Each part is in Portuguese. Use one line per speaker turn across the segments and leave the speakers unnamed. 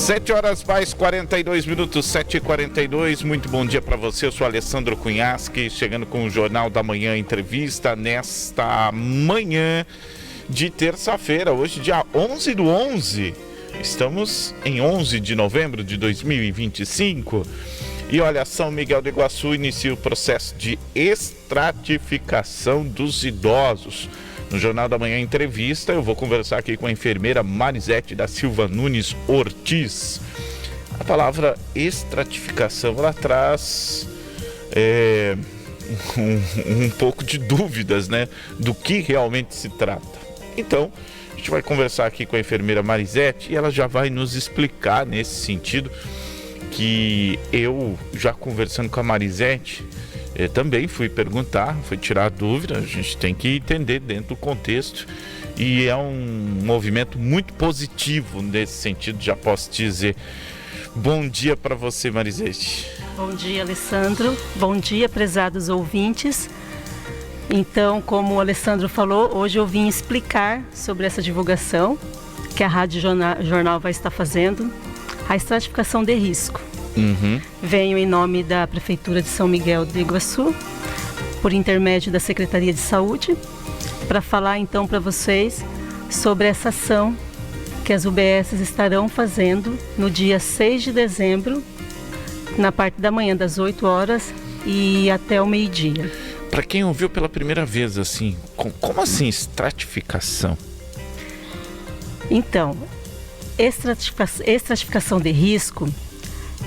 7h mais 42 minutos, 7h42. Muito bom dia para você. Eu sou Alessandro Cunhaschi, chegando com o Jornal da Manhã Entrevista nesta manhã de terça-feira, hoje dia 11/11. Estamos em 11 de novembro de 2025. E olha, São Miguel do Iguaçu inicia o processo de estratificação dos idosos. No Jornal da Manhã Entrevista, eu vou conversar aqui com a enfermeira Marisete da Silva Nunes Ortiz. A palavra estratificação, ela traz um pouco de dúvidas, né, do que realmente se trata. Então, a gente vai conversar aqui com a enfermeira Marisete e ela já vai nos explicar nesse sentido, que eu, já conversando com a Marisete, também fui perguntar, fui tirar a dúvida. A gente tem que entender dentro do contexto e é um movimento muito positivo nesse sentido, já posso dizer. Bom dia para você, Marisete.
Bom dia, Alessandro. Bom dia, prezados ouvintes. Então, como o Alessandro falou, hoje eu vim explicar sobre essa divulgação que a Rádio Jornal vai estar fazendo, a estratificação de risco. Venho em nome da Prefeitura de São Miguel do Iguaçu, por intermédio da Secretaria de Saúde, para falar então para vocês sobre essa ação que as UBS estarão fazendo no dia 6 de dezembro, na parte da manhã, das 8 horas e até o meio-dia.
Para quem ouviu pela primeira vez, assim, como assim estratificação?
Então, estratificação de risco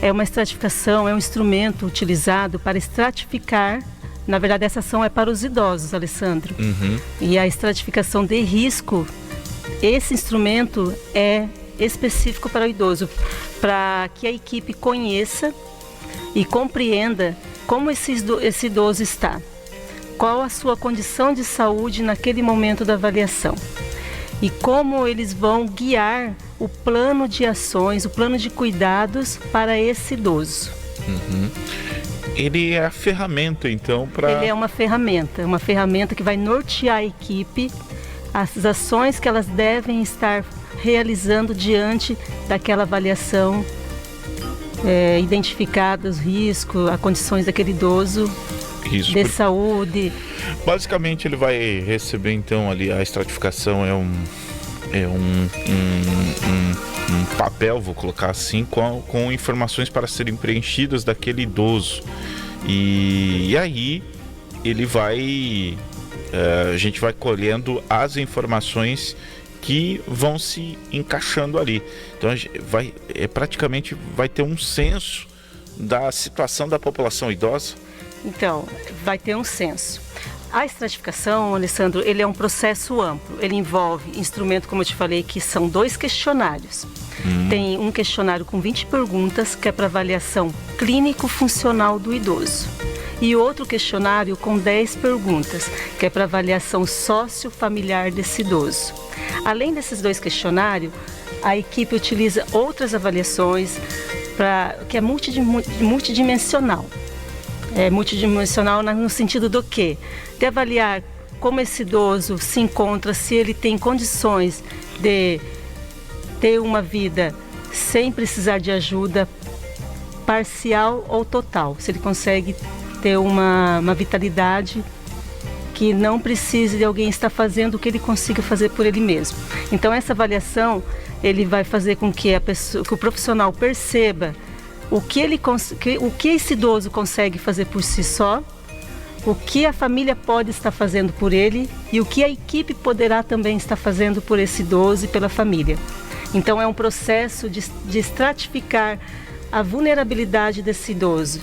é uma estratificação, é um instrumento utilizado para estratificar. Na verdade, essa ação é para os idosos, Alessandro. E a estratificação de risco, esse instrumento é específico para o idoso, para que a equipe conheça e compreenda como esse idoso está, qual a sua condição de saúde naquele momento da avaliação e como eles vão guiar o plano de ações, o plano de cuidados para esse idoso.
Ele é a ferramenta, então, para...
Ele é uma ferramenta que vai nortear a equipe, as ações que elas devem estar realizando diante daquela avaliação, identificados os riscos, as condições daquele idoso de saúde.
Basicamente, ele vai receber, então, ali a estratificação é um papel, vou colocar assim, com informações para serem preenchidas daquele idoso. E aí ele vai, a gente vai colhendo as informações que vão se encaixando ali. Então praticamente vai ter um censo da situação da população idosa. Então, vai ter um censo. A estratificação, Alessandro, ele é um processo amplo. Ele envolve instrumento, como eu te falei, que são 2 questionários. Tem um questionário com 20 perguntas, que é para avaliação clínico-funcional do idoso. E outro questionário com 10 perguntas, que é para avaliação sócio-familiar desse idoso. Além desses 2 questionários, a equipe utiliza outras avaliações, que é multidimensional. É multidimensional no sentido do quê? De avaliar como esse idoso se encontra, se ele tem condições de ter uma vida sem precisar de ajuda, parcial ou total. Se ele consegue ter uma vitalidade que não precise de alguém estar fazendo o que ele consiga fazer por ele mesmo. Então, essa avaliação, ele vai fazer com que que o profissional perceba o que esse idoso consegue fazer por si só, o que a família pode estar fazendo por ele e o que a equipe poderá também estar fazendo por esse idoso e pela família. Então, é um processo de estratificar a vulnerabilidade desse idoso.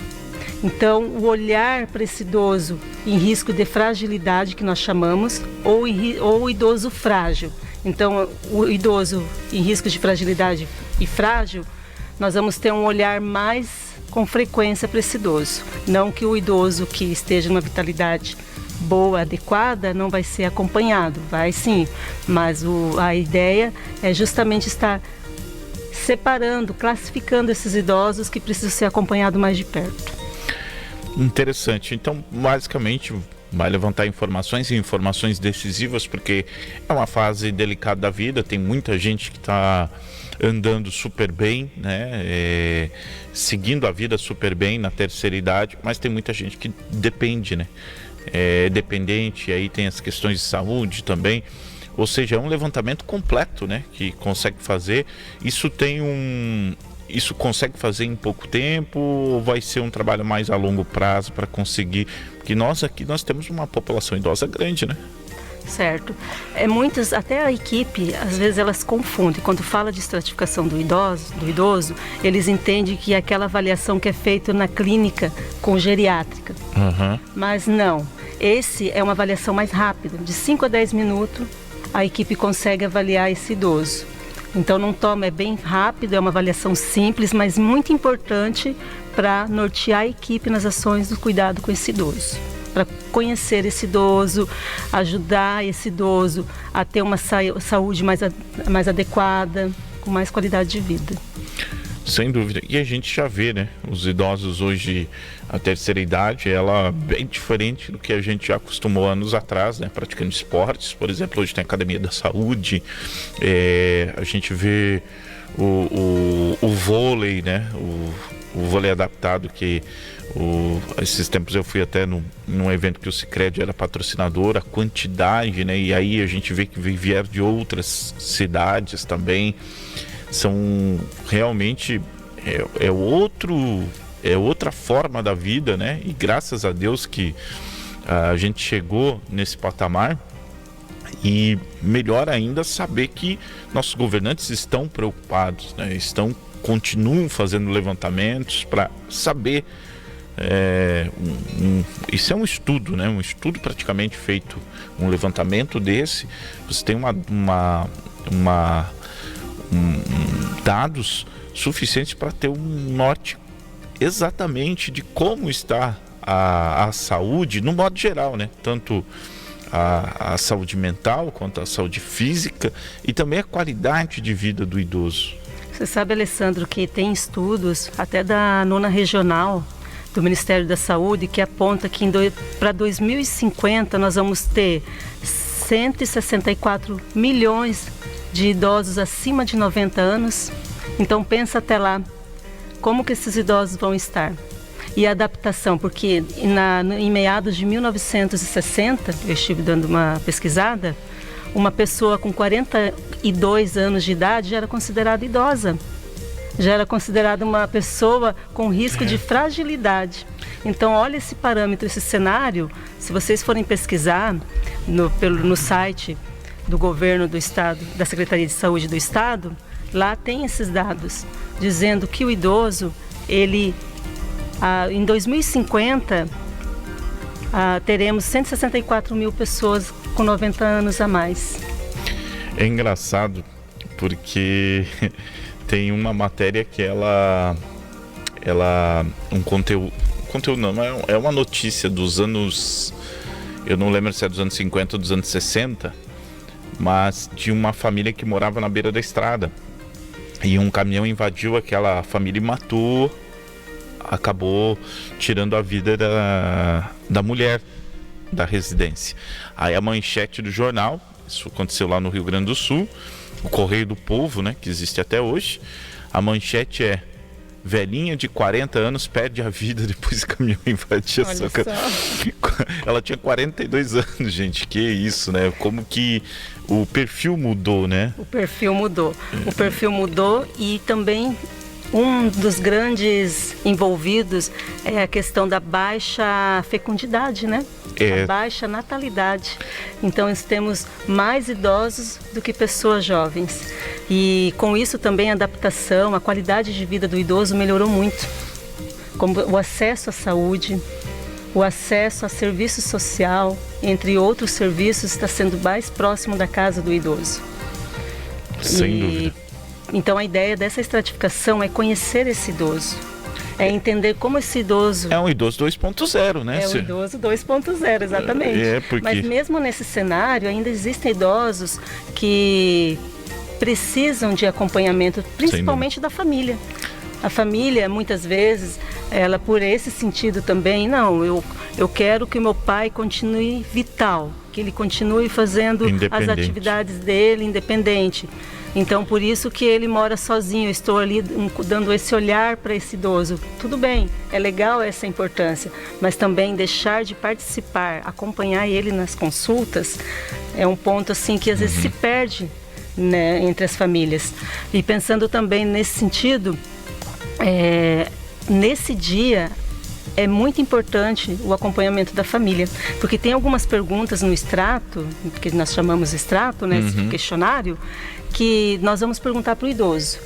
Então, o olhar para esse idoso em risco de fragilidade, que nós chamamos, ou o idoso frágil. Então, o idoso em risco de fragilidade e frágil, nós vamos ter um olhar mais com frequência para esse idoso. Não que o idoso que esteja numa vitalidade boa, adequada, não vai ser acompanhado, vai sim, mas a ideia é justamente estar separando, classificando esses idosos que precisam ser acompanhados mais de perto. Interessante. Então, basicamente, vai levantar informações e informações decisivas, porque é uma fase delicada da vida, tem muita gente que está andando super bem, né? Seguindo a vida super bem na terceira idade, mas tem muita gente que depende, né? É dependente, e aí tem as questões de saúde também. Ou seja, é um levantamento completo, né? Que consegue fazer. Isso consegue fazer em pouco tempo, ou vai ser um trabalho mais a longo prazo para conseguir? Porque nós temos uma população idosa grande, né?
Certo. Até a equipe, às vezes elas confundem. Quando fala de estratificação do idoso, eles entendem que é aquela avaliação que é feita na clínica com geriátrica.
Uhum.
Mas não. Esse é uma avaliação mais rápida, de 5 a 10 minutos, a equipe consegue avaliar esse idoso. Então é bem rápido, é uma avaliação simples, mas muito importante para nortear a equipe nas ações do cuidado com esse idoso. Para conhecer esse idoso, ajudar esse idoso a ter uma saúde mais adequada, com mais qualidade de vida.
Sem dúvida. E a gente já vê, né? Os idosos hoje, a terceira idade, ela é bem diferente do que a gente já acostumou anos atrás, né? Praticando esportes, por exemplo, hoje tem a Academia da Saúde, a gente vê o vôlei, né? O vôlei adaptado, que esses tempos eu fui até num evento que o Sicredi era patrocinador, a quantidade, né? E aí a gente vê que vieram de outras cidades também. São realmente outra forma da vida, né? E graças a Deus que a gente chegou nesse patamar. E melhor ainda saber que nossos governantes estão preocupados, né? Continuam fazendo levantamentos para saber. Isso é um estudo, né? Um estudo praticamente feito, um levantamento desse. Você tem dados suficientes para ter um norte exatamente de como está a saúde no modo geral, né? Tanto a saúde mental quanto a saúde física e também a qualidade de vida do idoso.
Você sabe, Alessandro, que tem estudos até da 9ª Regional do Ministério da Saúde que aponta que para 2050 nós vamos ter 164 milhões de idosos acima de 90 anos. Então pensa até lá, como que esses idosos vão estar? E a adaptação, porque em meados de 1960, eu estive dando uma pesquisada, uma pessoa com 42 anos de idade já era considerada idosa. Já era considerada uma pessoa com risco de fragilidade. Então, olha esse parâmetro, esse cenário. Se vocês forem pesquisar no site do governo do estado, da Secretaria de Saúde do estado, lá tem esses dados, dizendo que o idoso, em 2050, teremos 164 mil pessoas com 90 anos a mais.
É engraçado, porque tem uma matéria que um conteúdo não, é uma notícia dos anos, eu não lembro se é dos anos 50 ou dos anos 60, mas de uma família que morava na beira da estrada. E um caminhão invadiu aquela família e matou, acabou tirando a vida da mulher da residência. Aí a manchete do jornal, isso aconteceu lá no Rio Grande do Sul, o Correio do Povo, né, que existe até hoje, a manchete é: velhinha de 40 anos perde a vida depois que o caminhão invadir a sua casa. Ela tinha 42 anos, gente, que isso, né? Como que o perfil mudou, né?
O perfil mudou. O perfil mudou e também um dos grandes envolvidos é a questão da baixa fecundidade, né? A baixa natalidade. Então, nós temos mais idosos do que pessoas jovens. E com isso também a adaptação, a qualidade de vida do idoso melhorou muito. Como o acesso à saúde, o acesso a serviço social, entre outros serviços, está sendo mais próximo da casa do idoso.
Sem dúvida.
Então a ideia dessa estratificação é conhecer esse idoso, é entender como esse idoso...
É um idoso 2.0, né?
É um idoso 2.0, exatamente. Mas mesmo nesse cenário, ainda existem idosos que precisam de acompanhamento, principalmente da família. A família, muitas vezes, ela por esse sentido também, não, Eu quero que o meu pai continue vital, que ele continue fazendo as atividades dele independente. Então, por isso que ele mora sozinho. Eu estou ali dando esse olhar para esse idoso. Tudo bem, é legal essa importância, mas também deixar de participar, acompanhar ele nas consultas, é um ponto assim que às vezes se perde, né, entre as famílias. E pensando também nesse sentido, nesse dia é muito importante o acompanhamento da família, porque tem algumas perguntas no extrato, que nós chamamos de extrato, né, esse questionário, que nós vamos perguntar para o idoso.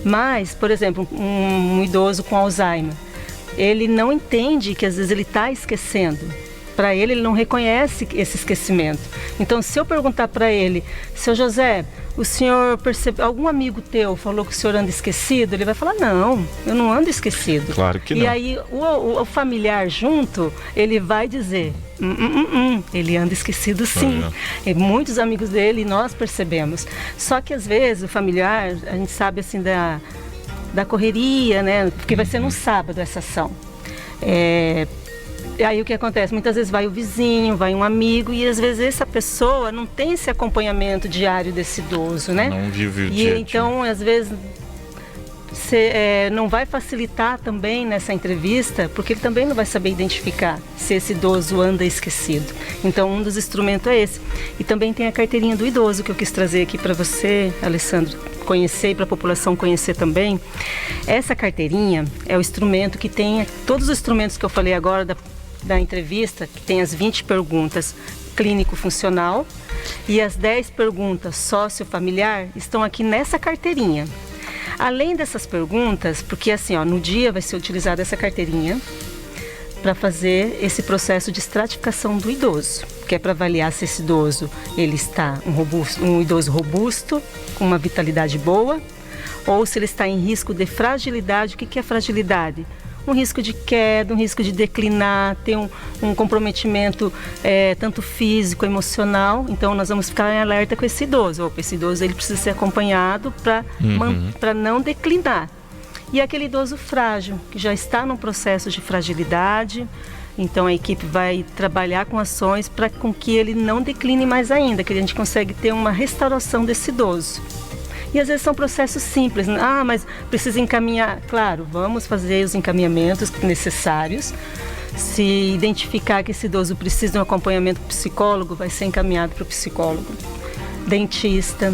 Mas, por exemplo, um idoso com Alzheimer, ele não entende que às vezes ele está esquecendo. Para ele não reconhece esse esquecimento. Então, se eu perguntar para ele, seu José, o senhor percebeu, algum amigo teu falou que o senhor anda esquecido? Ele vai falar, não, eu não ando esquecido.
Claro que não.
E aí o familiar junto, ele vai dizer, ele anda esquecido sim. E muitos amigos dele, nós percebemos. Só que às vezes o familiar, a gente sabe assim da correria, né? Porque vai ser no sábado essa ação. E aí o que acontece? Muitas vezes vai o vizinho, vai um amigo e às vezes essa pessoa não tem esse acompanhamento diário desse idoso, né?
Não vive o
E
dia.
então, às vezes, não vai facilitar também nessa entrevista, porque ele também não vai saber identificar se esse idoso anda esquecido. Então, um dos instrumentos é esse. E também tem a carteirinha do idoso que eu quis trazer aqui para você, Alessandro, conhecer e para a população conhecer também. Essa carteirinha é o instrumento que tem todos os instrumentos que eu falei agora da entrevista, que tem as 20 perguntas clínico-funcional e as 10 perguntas sócio-familiar estão aqui nessa carteirinha. Além dessas perguntas, porque assim, no dia vai ser utilizada essa carteirinha para fazer esse processo de estratificação do idoso, que é para avaliar se esse idoso ele está um idoso robusto, com uma vitalidade boa, ou se ele está em risco de fragilidade. O que é fragilidade? Um risco de queda, um risco de declinar, ter um comprometimento tanto físico, emocional. Então, nós vamos ficar em alerta com esse idoso. Esse idoso ele precisa ser acompanhado para não declinar. E aquele idoso frágil, que já está num processo de fragilidade, então a equipe vai trabalhar com ações para com que ele não decline mais ainda, que a gente consegue ter uma restauração desse idoso. E às vezes são processos simples. Mas precisa encaminhar. Claro, vamos fazer os encaminhamentos necessários. Se identificar que esse idoso precisa de um acompanhamento psicólogo, vai ser encaminhado para o psicólogo. Dentista.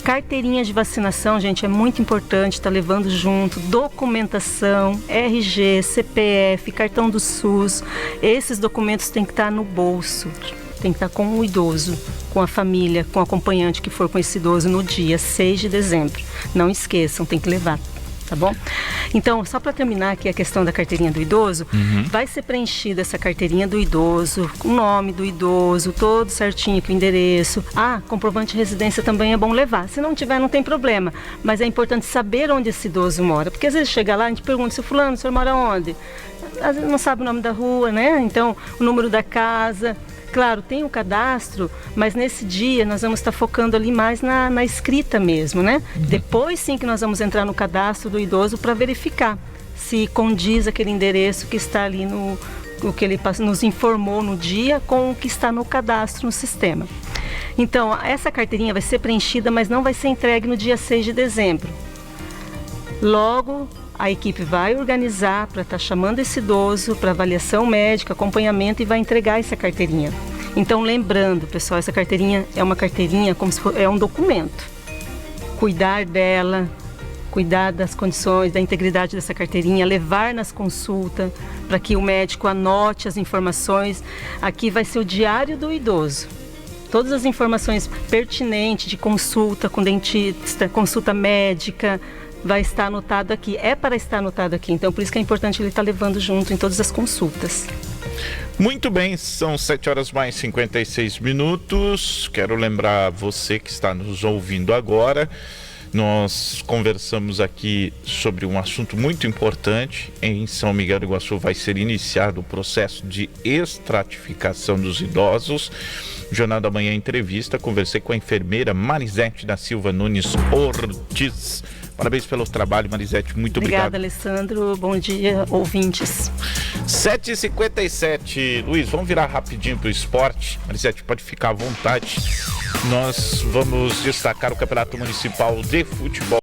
Carteirinha de vacinação, gente, é muito importante estar levando junto. Documentação, RG, CPF, cartão do SUS. Esses documentos têm que estar no bolso. Tem que estar com o idoso, com a família, com o acompanhante que for com esse idoso no dia 6 de dezembro. Não esqueçam, tem que levar, tá bom? Então, só para terminar aqui a questão da carteirinha do idoso, vai ser preenchida essa carteirinha do idoso, o nome do idoso, todo certinho, com o endereço. Comprovante de residência também é bom levar. Se não tiver, não tem problema. Mas é importante saber onde esse idoso mora. Porque às vezes chega lá, a gente pergunta, seu fulano, o senhor mora onde? Às vezes não sabe o nome da rua, né? Então, o número da casa. Claro, tem o cadastro, mas nesse dia nós vamos estar focando ali mais na escrita mesmo, né? Depois sim que nós vamos entrar no cadastro do idoso para verificar se condiz aquele endereço que está ali o que ele nos informou no dia com o que está no cadastro no sistema. Então, essa carteirinha vai ser preenchida, mas não vai ser entregue no dia 6 de dezembro. Logo, a equipe vai organizar para estar chamando esse idoso para avaliação médica, acompanhamento e vai entregar essa carteirinha. Então, lembrando, pessoal, essa carteirinha é uma carteirinha como se fosse, um documento. Cuidar dela, cuidar das condições, da integridade dessa carteirinha, levar nas consultas para que o médico anote as informações. Aqui vai ser o diário do idoso. Todas as informações pertinentes de consulta com dentista, consulta médica, vai estar anotado aqui, é para estar anotado aqui, então por isso que é importante ele estar levando junto em todas as consultas.
Muito bem, são 7h mais 56. Quero lembrar você que está nos ouvindo agora, nós conversamos aqui sobre um assunto muito importante. Em São Miguel do Iguaçu vai ser iniciado o processo de estratificação dos idosos. Jornal da Manhã Entrevista, conversei com a enfermeira Marisete da Silva Nunes Ortiz. Parabéns pelo trabalho, Marisete, muito obrigado.
Obrigada, Alessandro. Bom dia, ouvintes.
7h57. Luiz, vamos virar rapidinho pro esporte. Marisete, pode ficar à vontade. Nós vamos destacar o Campeonato Municipal de Futebol